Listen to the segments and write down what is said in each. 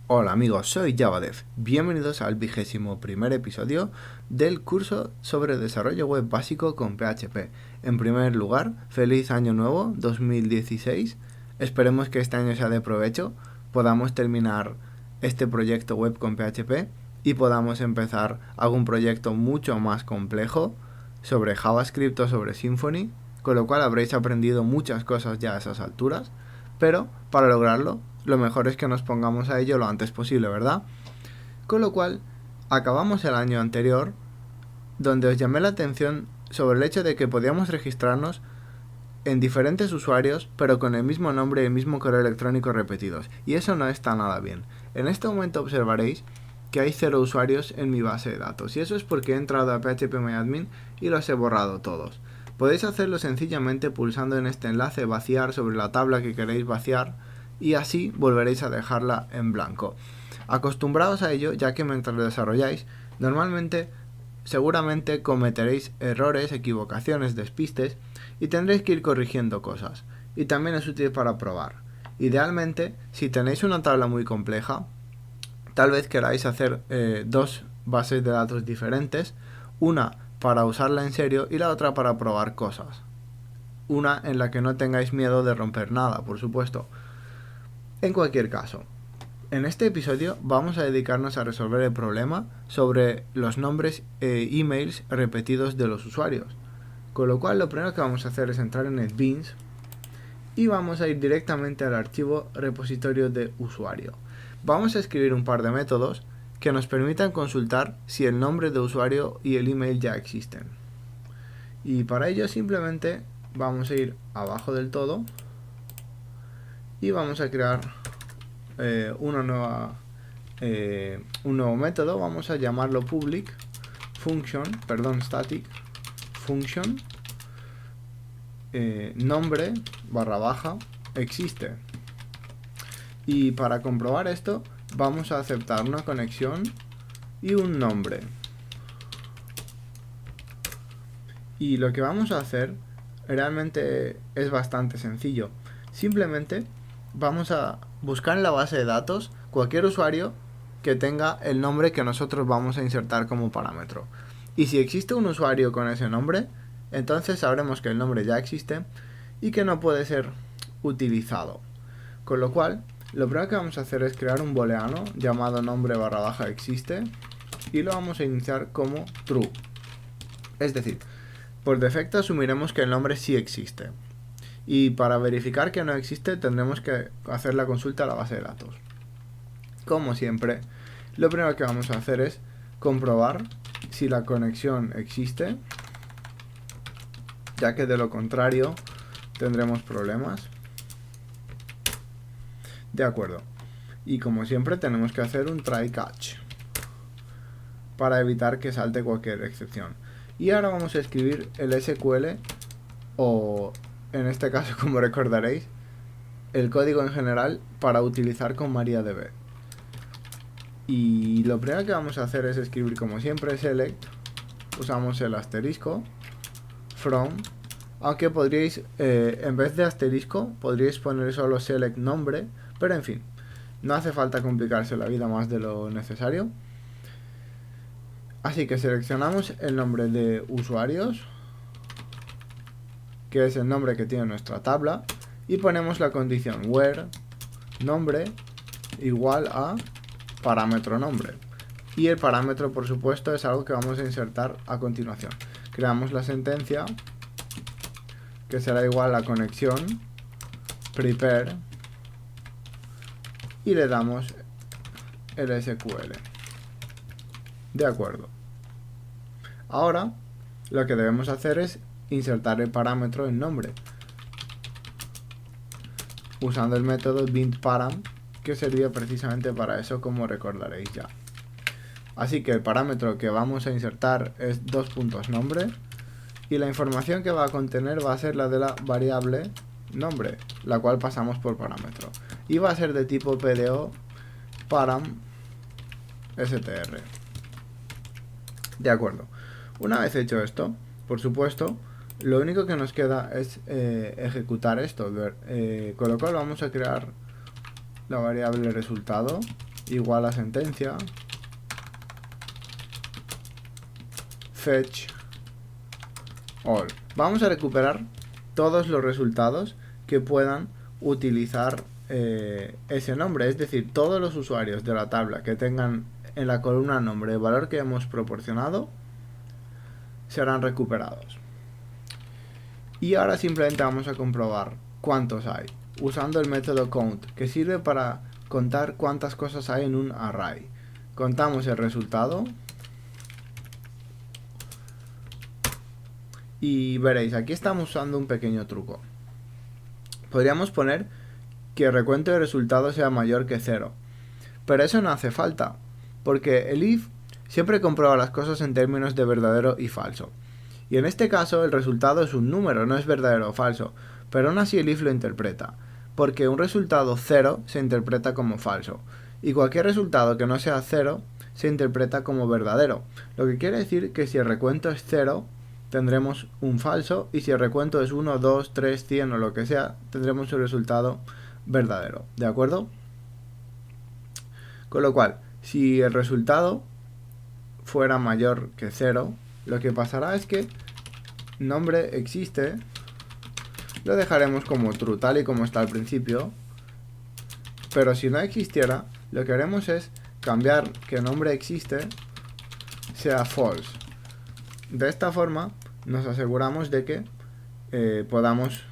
Hola amigos, soy JavaDev. Bienvenidos al 21º episodio del curso sobre desarrollo web básico con PHP. En primer lugar, feliz año nuevo 2016. Esperemos que este año sea de provecho, podamos terminar este proyecto web con PHP y podamos empezar algún proyecto mucho más complejo sobre JavaScript o sobre Symfony, con lo cual habréis aprendido muchas cosas ya a esas alturas, pero para lograrlo lo mejor es que nos pongamos a ello lo antes posible, ¿verdad? Con lo cual, acabamos el año anterior donde os llamé la atención sobre el hecho de que podíamos registrarnos en diferentes usuarios, pero con el mismo nombre y el mismo correo electrónico repetidos. Y eso no está nada bien. En este momento observaréis que hay 0 usuarios en mi base de datos. Y eso es porque he entrado a phpMyAdmin y los he borrado todos. Podéis hacerlo sencillamente pulsando en este enlace vaciar sobre la tabla que queréis vaciar y así volveréis a dejarla en blanco. Acostumbraos a ello, ya que mientras lo desarrolláis, normalmente seguramente cometeréis errores, equivocaciones, despistes y tendréis que ir corrigiendo cosas. Y también es útil para probar. Idealmente, si tenéis una tabla muy compleja, tal vez queráis hacer dos bases de datos diferentes, una para usarla en serio y la otra para probar cosas. Una en la que no tengáis miedo de romper nada, por supuesto. En cualquier caso, en este episodio vamos a dedicarnos a resolver el problema sobre los nombres e emails repetidos de los usuarios. Con lo cual lo primero que vamos a hacer es entrar en NetBeans y vamos a ir directamente al archivo repositorio de usuario. Vamos a escribir un par de métodos que nos permitan consultar si el nombre de usuario y el email ya existen. Y para ello simplemente vamos a ir abajo del todo y vamos a crear un nuevo método. Vamos a llamarlo public function, static function nombre / existe. Y para comprobar esto vamos a aceptar una conexión y un nombre. Y lo que vamos a hacer realmente es bastante sencillo. Simplemente vamos a buscar en la base de datos cualquier usuario que tenga el nombre que nosotros vamos a insertar como parámetro. Y si existe un usuario con ese nombre, entonces sabremos que el nombre ya existe y que no puede ser utilizado. Con lo cual, lo primero que vamos a hacer es crear un booleano llamado nombre / existe y lo vamos a iniciar como true. Es decir, por defecto asumiremos que el nombre sí existe. Y para verificar que no existe tendremos que hacer la consulta a la base de datos. Como siempre, lo primero que vamos a hacer es comprobar si la conexión existe, ya que de lo contrario tendremos problemas. De acuerdo. Y como siempre tenemos que hacer un try catch para evitar que salte cualquier excepción. Y ahora vamos a escribir el SQL o, en este caso, como recordaréis, el código en general para utilizar con MariaDB. Y lo primero que vamos a hacer es escribir como siempre select, usamos el asterisco, from, aunque podríais, en vez de asterisco, podríais poner solo select nombre, pero en fin, no hace falta complicarse la vida más de lo necesario. Así que seleccionamos el nombre de usuarios, que es el nombre que tiene nuestra tabla, y ponemos la condición where nombre igual a parámetro nombre. Y el parámetro, por supuesto, es algo que vamos a insertar a continuación. Creamos la sentencia, que será igual a la conexión prepare, y le damos el SQL. De acuerdo. Ahora lo que debemos hacer es insertar el parámetro en nombre usando el método bindParam, que servía precisamente para eso, como recordaréis ya. Así que el parámetro que vamos a insertar es nombre y la información que va a contener va a ser la de la variable nombre, la cual pasamos por parámetro, y va a ser de tipo PDO param str. De acuerdo. Una vez hecho esto, por supuesto, lo único que nos queda es ejecutar esto, con lo cual vamos a crear la variable resultado igual a sentencia fetch all. Vamos a recuperar todos los resultados que puedan utilizar ese nombre, es decir, todos los usuarios de la tabla que tengan en la columna nombre el valor que hemos proporcionado serán recuperados. Y ahora simplemente vamos a comprobar cuántos hay usando el método count, que sirve para contar cuántas cosas hay en un array. Contamos el resultado y veréis, aquí estamos usando un pequeño truco. Podríamos poner que el recuento de resultados sea mayor que 0, pero eso no hace falta, porque el if siempre comprueba las cosas en términos de verdadero y falso. Y en este caso el resultado es un número, no es verdadero o falso, pero aún así el if lo interpreta, porque un resultado 0 se interpreta como falso, y cualquier resultado que no sea 0 se interpreta como verdadero, lo que quiere decir que si el recuento es 0, tendremos un falso, y si el recuento es 1, 2, 3, 100 o lo que sea, tendremos un resultado verdadero, ¿de acuerdo? Con lo cual, si el resultado fuera mayor que 0, lo que pasará es que nombre existe, lo dejaremos como true, tal y como está al principio, pero si no existiera, lo que haremos es cambiar que nombre existe sea false. De esta forma nos aseguramos de que podamos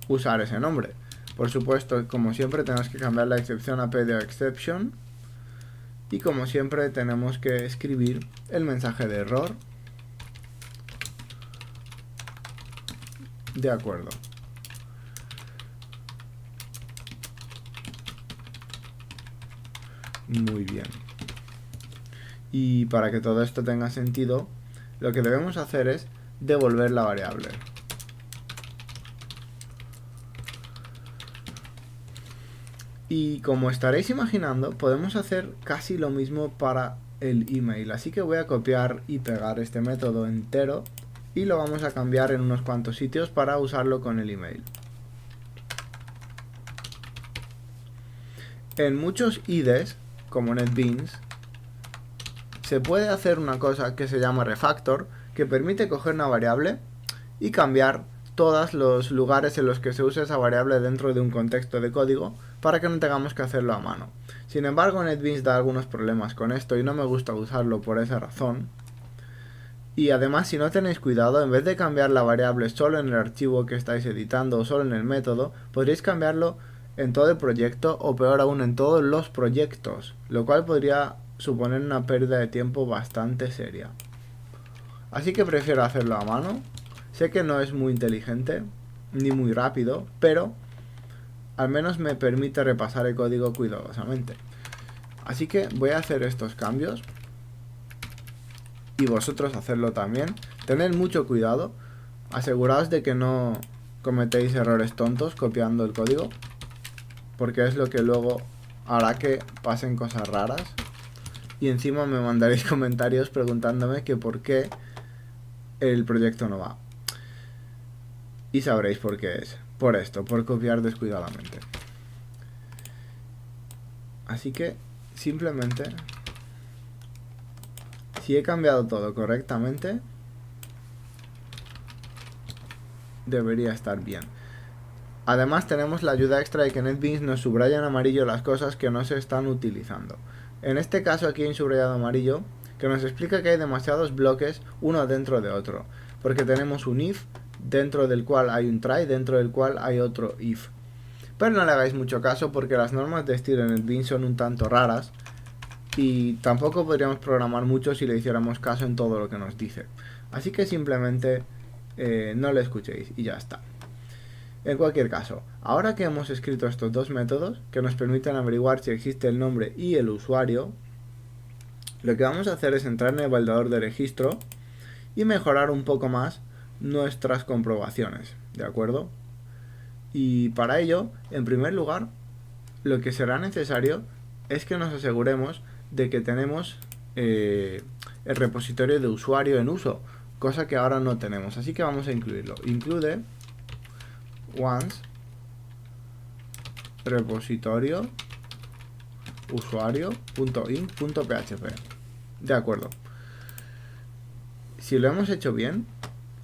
usar ese nombre. Por supuesto, como siempre, tenemos que cambiar la excepción a pdo exception, y como siempre tenemos que escribir el mensaje de error. De acuerdo. Muy bien. Y para que todo esto tenga sentido, lo que debemos hacer es devolver la variable. Y como estaréis imaginando, podemos hacer casi lo mismo para el email. Así que voy a copiar y pegar este método entero y lo vamos a cambiar en unos cuantos sitios para usarlo con el email. En muchos IDEs, como NetBeans, se puede hacer una cosa que se llama refactor, que permite coger una variable y cambiar todos los lugares en los que se usa esa variable dentro de un contexto de código para que no tengamos que hacerlo a mano. Sin embargo, NetBeans da algunos problemas con esto y no me gusta usarlo por esa razón. Y además, si no tenéis cuidado, en vez de cambiar la variable solo en el archivo que estáis editando o solo en el método, podréis cambiarlo en todo el proyecto o peor aún en todos los proyectos, lo cual podría suponer una pérdida de tiempo bastante seria. Así que prefiero hacerlo a mano. Sé que no es muy inteligente ni muy rápido, pero al menos me permite repasar el código cuidadosamente. Así que voy a hacer estos cambios y vosotros hacerlo también. Tened mucho cuidado, aseguraos de que no cometéis errores tontos copiando el código, porque es lo que luego hará que pasen cosas raras y encima me mandaréis comentarios preguntándome que por qué el proyecto no va. Y sabréis por qué es. Por esto, por copiar descuidadamente. Así que, simplemente, si he cambiado todo correctamente, debería estar bien. Además tenemos la ayuda extra de que NetBeans nos subraya en amarillo las cosas que no se están utilizando. En este caso aquí hay un subrayado amarillo que nos explica que hay demasiados bloques uno dentro de otro, porque tenemos un if dentro del cual hay un try, dentro del cual hay otro if. Pero no le hagáis mucho caso porque las normas de estilo en NetBeans son un tanto raras y tampoco podríamos programar mucho si le hiciéramos caso en todo lo que nos dice. Así que simplemente no le escuchéis y ya está. En cualquier caso, ahora que hemos escrito estos dos métodos que nos permiten averiguar si existe el nombre y el usuario, lo que vamos a hacer es entrar en el validador de registro y mejorar un poco más nuestras comprobaciones, ¿de acuerdo? Y para ello, en primer lugar, lo que será necesario es que nos aseguremos de que tenemos el repositorio de usuario en uso, cosa que ahora no tenemos, así que vamos a incluirlo. Include once repositorio usuario.inc.php. De acuerdo. Si lo hemos hecho bien,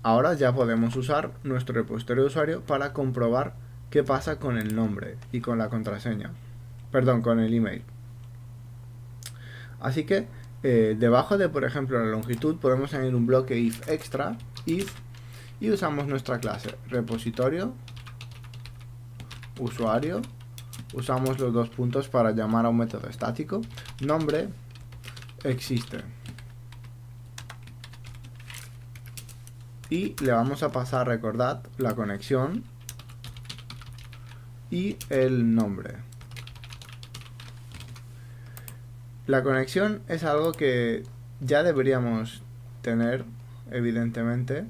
ahora ya podemos usar nuestro repositorio de usuario para comprobar qué pasa con el nombre y con la contraseña. Perdón, con el email. Así que debajo de, por ejemplo, la longitud podemos añadir un bloque if extra, if, y usamos nuestra clase repositorio, usuario, usamos los dos puntos para llamar a un método estático, nombre, existe. Y le vamos a pasar, recordad, la conexión y el nombre. La conexión es algo que ya deberíamos tener, evidentemente,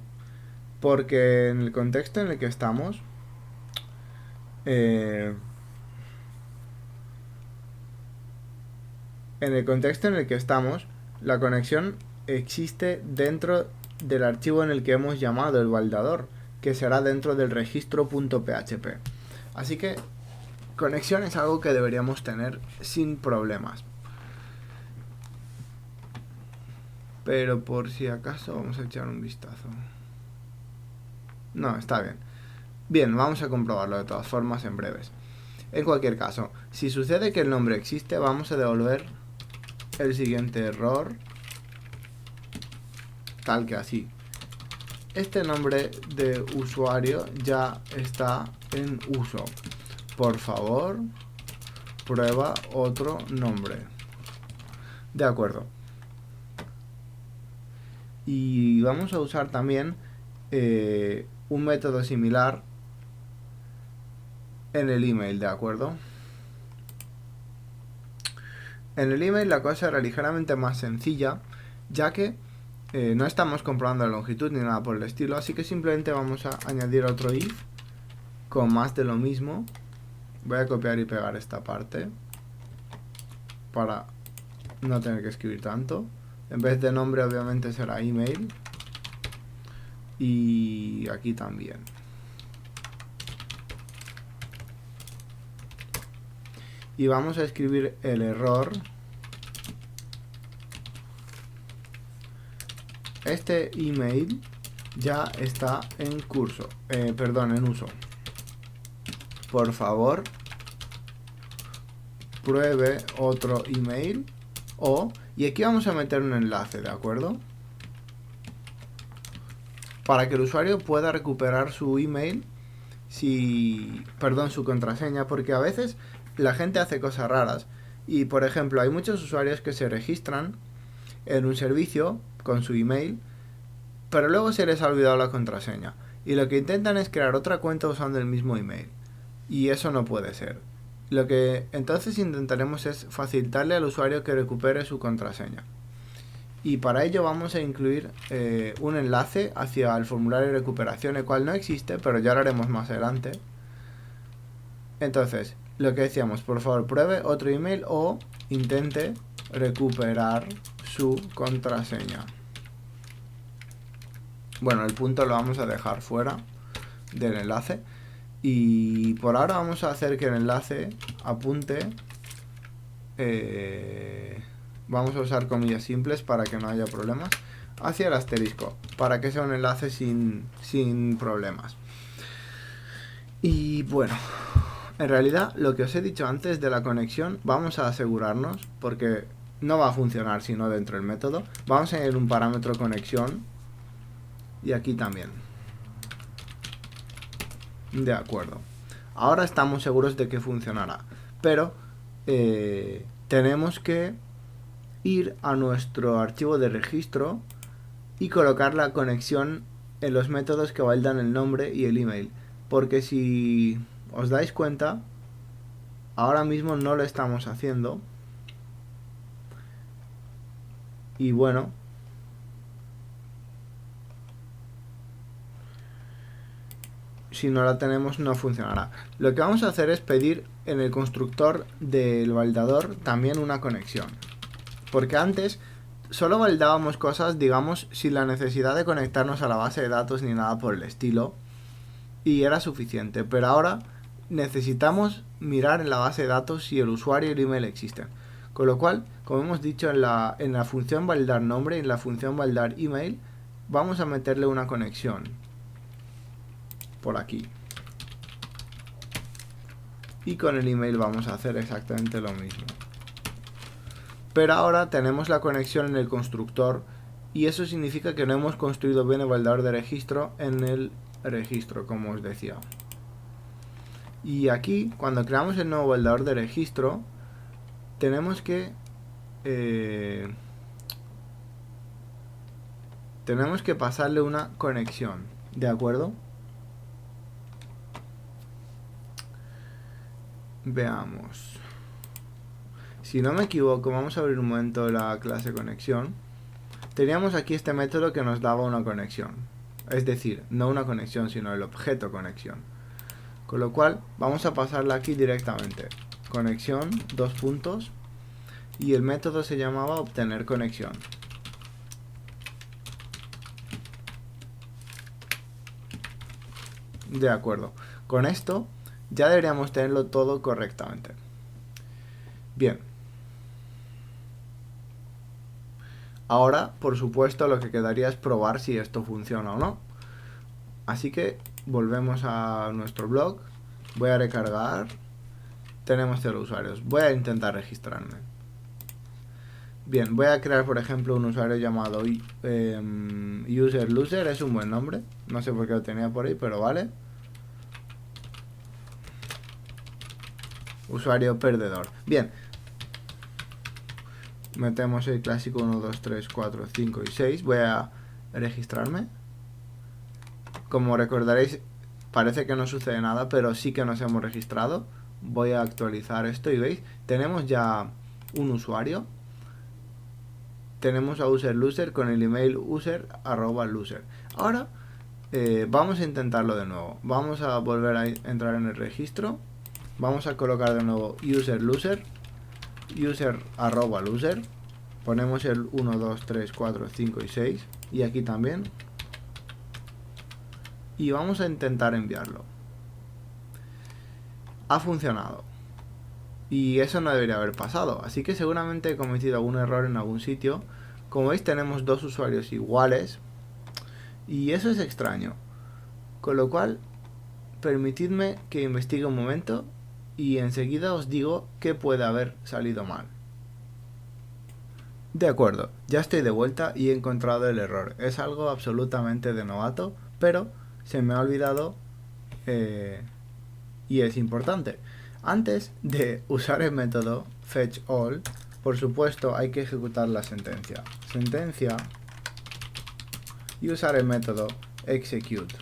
porque en el contexto en el que estamos, la conexión existe dentro del archivo en el que hemos llamado el validador, que será dentro del registro.php. Así que conexión es algo que deberíamos tener sin problemas. Pero por si acaso vamos a echar un vistazo. No, está bien. Bien, vamos a comprobarlo de todas formas en breves. En cualquier caso, si sucede que el nombre existe, vamos a devolver el siguiente error, tal que así. Este nombre de usuario ya está en uso. Por favor, prueba otro nombre. De acuerdo. Y vamos a usar también un método similar en el email, ¿de acuerdo? En el email la cosa era ligeramente más sencilla, ya que no estamos comprobando la longitud ni nada por el estilo, así que simplemente vamos a añadir otro if con más de lo mismo. Voy a copiar y pegar esta parte para no tener que escribir tanto. En vez de nombre obviamente será email. Y aquí también. Y vamos a escribir el error. Este email ya está en curso. En uso. Por favor, pruebe otro email. Y aquí vamos a meter un enlace, ¿de acuerdo? Para que el usuario pueda recuperar su email, su contraseña, porque a veces la gente hace cosas raras. Y por ejemplo, hay muchos usuarios que se registran en un servicio con su email, pero luego se les ha olvidado la contraseña. Y lo que intentan es crear otra cuenta usando el mismo email. Y eso no puede ser. Lo que entonces intentaremos es facilitarle al usuario que recupere su contraseña. Y para ello vamos a incluir un enlace hacia el formulario de recuperación, el cual no existe, pero ya lo haremos más adelante. Entonces, lo que decíamos, por favor pruebe otro email o intente recuperar su contraseña. Bueno, el punto lo vamos a dejar fuera del enlace. Y por ahora vamos a hacer que el enlace apunte, vamos a usar comillas simples para que no haya problemas, hacia el asterisco, para que sea un enlace sin problemas. Y bueno, en realidad lo que os he dicho antes de la conexión, vamos a asegurarnos, porque no va a funcionar si no dentro del método. Vamos a añadir un parámetro conexión y aquí también. De acuerdo. Ahora estamos seguros de que funcionará. Pero tenemos que ir a nuestro archivo de registro y colocar la conexión en los métodos que validan el nombre y el email. Porque si os dais cuenta, ahora mismo no lo estamos haciendo. Y bueno, si no la tenemos no funcionará. Lo que vamos a hacer es pedir en el constructor del validador también una conexión. Porque antes solo validábamos cosas, digamos, sin la necesidad de conectarnos a la base de datos ni nada por el estilo. Y era suficiente. Pero ahora necesitamos mirar en la base de datos si el usuario y el email existen. Con lo cual, como hemos dicho en la función validar nombre y en la función validar email, vamos a meterle una conexión por aquí. Y con el email vamos a hacer exactamente lo mismo. Pero ahora tenemos la conexión en el constructor y eso significa que no hemos construido bien el validador de registro en el registro, como os decía. Y aquí, cuando creamos el nuevo validador de registro, tenemos que pasarle una conexión, ¿de acuerdo? Veamos. Si no me equivoco, vamos a abrir un momento la clase conexión. Teníamos aquí este método que nos daba una conexión. Es decir, no una conexión, sino el objeto conexión. Con lo cual, vamos a pasarla aquí directamente. Conexión, dos puntos. Y el método se llamaba obtener conexión. De acuerdo. Con esto ya deberíamos tenerlo todo correctamente. Bien. Ahora, por supuesto, lo que quedaría es probar si esto funciona o no. Así que volvemos a nuestro blog. Voy a recargar. Tenemos 0 usuarios. Voy a intentar registrarme. Bien, voy a crear, por ejemplo, un usuario llamado user-loser. Es un buen nombre. No sé por qué lo tenía por ahí, pero vale. Usuario perdedor. Bien. Metemos el clásico 1, 2, 3, 4, 5 y 6. Voy a registrarme. Como recordaréis, parece que no sucede nada, pero sí que nos hemos registrado. Voy a actualizar esto y veis, tenemos ya un usuario. Tenemos a user-loser con el email user@loser. Ahora vamos a intentarlo de nuevo. Vamos a volver a entrar en el registro. Vamos a colocar de nuevo user-loser. User@loser. Ponemos el 1, 2, 3, 4, 5 y 6. Y aquí también. Y vamos a intentar enviarlo. Ha funcionado. Y eso no debería haber pasado. Así que seguramente he cometido algún error en algún sitio. Como veis, tenemos dos usuarios iguales. Y eso es extraño. Con lo cual, permitidme que investigue un momento. Y enseguida os digo qué puede haber salido mal. De acuerdo, ya estoy de vuelta y he encontrado el error. Es algo absolutamente de novato, pero se me ha olvidado y es importante. Antes de usar el método fetchAll, por supuesto hay que ejecutar la sentencia. Sentencia y usar el método execute.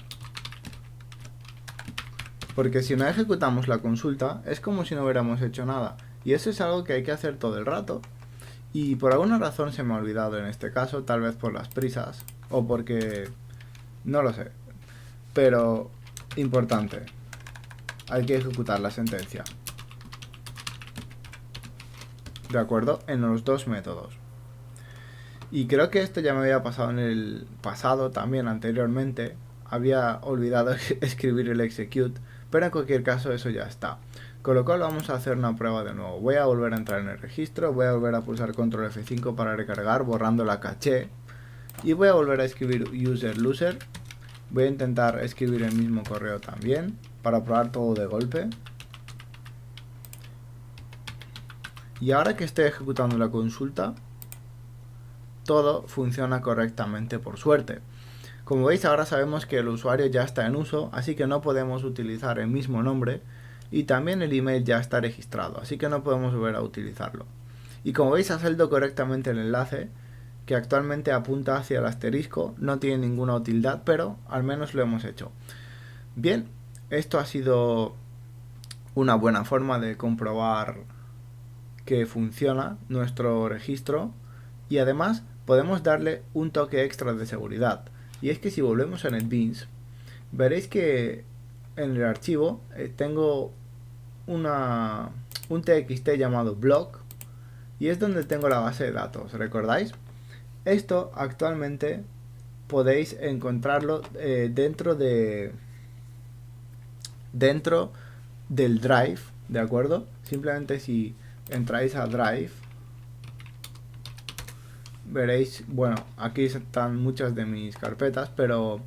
Porque si no ejecutamos la consulta, es como si no hubiéramos hecho nada. Y eso es algo que hay que hacer todo el rato. Y por alguna razón se me ha olvidado en este caso, tal vez por las prisas, o porque... no lo sé. Pero, importante, hay que ejecutar la sentencia. ¿De acuerdo? En los dos métodos. Y creo que esto ya me había pasado en el pasado también anteriormente. Había olvidado escribir el execute, pero en cualquier caso eso ya está. Con lo cual vamos a hacer una prueba de nuevo. Voy a volver a entrar en el registro, voy a volver a pulsar control F5 para recargar, borrando la caché. Y voy a volver a escribir user-loser. Voy a intentar escribir el mismo correo también, para probar todo de golpe. Y ahora que estoy ejecutando la consulta, todo funciona correctamente por suerte. Como veis, ahora sabemos que el usuario ya está en uso, así que no podemos utilizar el mismo nombre. Y también el email ya está registrado, así que no podemos volver a utilizarlo. Y como veis, ha salido correctamente el enlace, que actualmente apunta hacia el asterisco, no tiene ninguna utilidad, pero al menos lo hemos hecho. Bien, esto ha sido una buena forma de comprobar que funciona nuestro registro y además podemos darle un toque extra de seguridad. Y es que si volvemos a NetBeans, veréis que en el archivo tengo un txt llamado blog y es donde tengo la base de datos, ¿recordáis? Esto actualmente podéis encontrarlo dentro del drive ¿de acuerdo? Simplemente si entráis a Drive, veréis, bueno, aquí están muchas de mis carpetas, pero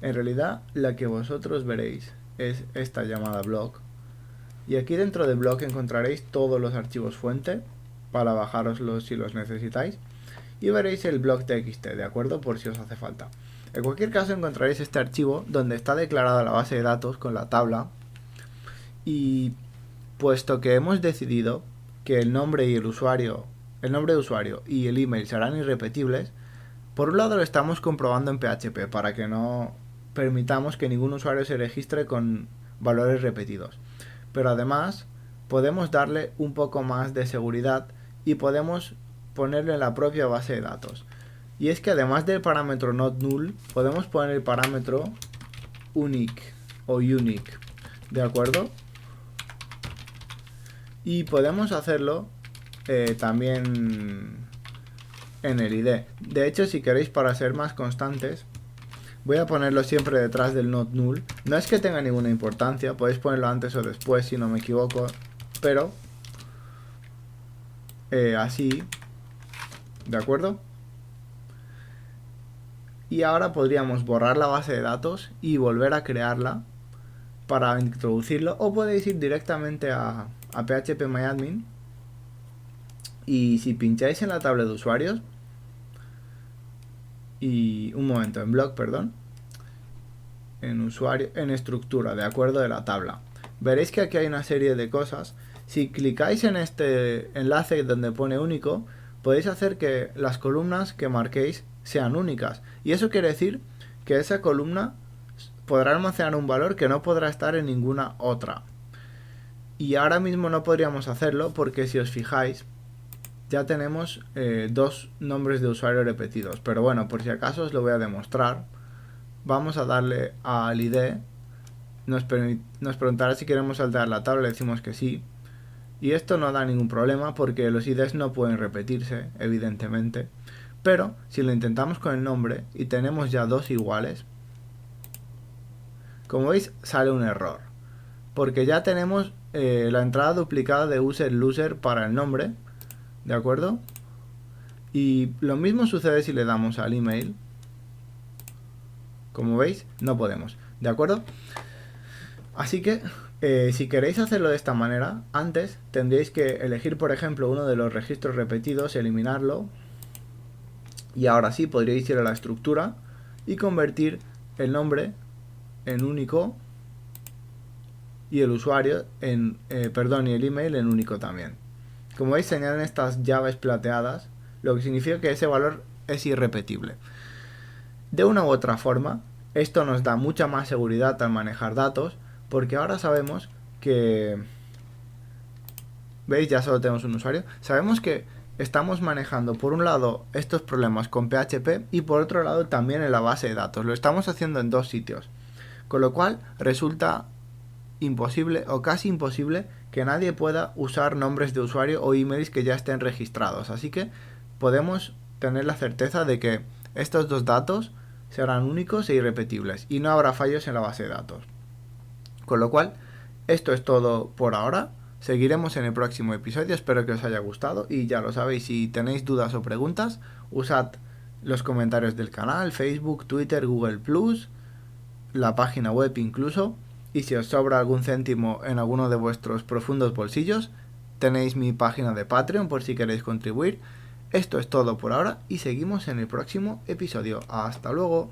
en realidad la que vosotros veréis es esta llamada blog. Y aquí dentro de blog encontraréis todos los archivos fuente para bajaroslos si los necesitáis. Y veréis el blog.txt, ¿de acuerdo? Por si os hace falta. En cualquier caso encontraréis este archivo donde está declarada la base de datos con la tabla. Y puesto que hemos decidido que el nombre y el nombre de usuario y el email serán irrepetibles, por un lado lo estamos comprobando en PHP para que no permitamos que ningún usuario se registre con valores repetidos. Pero además podemos darle un poco más de seguridad y podemos ponerle en la propia base de datos. Y es que además del parámetro not null, podemos poner el parámetro unique o unique, ¿de acuerdo? Y podemos hacerlo también en el ID. De hecho, si queréis, para ser más constantes, voy a ponerlo siempre detrás del not null. No es que tenga ninguna importancia, podéis ponerlo antes o después si no me equivoco, pero así, ¿de acuerdo? Y ahora podríamos borrar la base de datos y volver a crearla para introducirlo, o podéis ir directamente a phpMyAdmin y si pincháis en la tabla de usuarios y en blog, perdón, en usuario, en estructura, de acuerdo, de la tabla, veréis que aquí hay una serie de cosas. Si clicáis en este enlace donde pone único, podéis hacer que las columnas que marquéis sean únicas, y eso quiere decir que esa columna podrá almacenar un valor que no podrá estar en ninguna otra. Y ahora mismo no podríamos hacerlo porque si os fijáis ya tenemos dos nombres de usuario repetidos, pero bueno, por si acaso os lo voy a demostrar. Vamos a darle al ID, nos preguntará si queremos saltar la tabla, le decimos que sí, y esto no da ningún problema porque los IDs no pueden repetirse, evidentemente. Pero si lo intentamos con el nombre y tenemos ya dos iguales, como veis sale un error, porque ya tenemos la entrada duplicada de user para el nombre, ¿de acuerdo? Y lo mismo sucede si le damos al email. Como veis, no podemos, ¿de acuerdo? Así que si queréis hacerlo de esta manera, antes tendríais que elegir, por ejemplo, uno de los registros repetidos, eliminarlo, y ahora sí podríais ir a la estructura y convertir el nombre en único y el usuario en, y el email en único también. Como veis, se añaden estas llaves plateadas, lo que significa que ese valor es irrepetible. De una u otra forma, esto nos da mucha más seguridad al manejar datos, porque ahora sabemos que, veis, ya solo tenemos un usuario, sabemos que estamos manejando por un lado estos problemas con PHP y por otro lado también en la base de datos. Lo estamos haciendo en dos sitios, con lo cual resulta imposible o casi imposible que nadie pueda usar nombres de usuario o emails que ya estén registrados. Así que podemos tener la certeza de que estos dos datos serán únicos e irrepetibles y no habrá fallos en la base de datos. Con lo cual, esto es todo por ahora. Seguiremos en el próximo episodio, espero que os haya gustado y ya lo sabéis, si tenéis dudas o preguntas, usad los comentarios del canal, Facebook, Twitter, Google+, la página web incluso, y si os sobra algún céntimo en alguno de vuestros profundos bolsillos, tenéis mi página de Patreon por si queréis contribuir. Esto es todo por ahora y seguimos en el próximo episodio. ¡Hasta luego!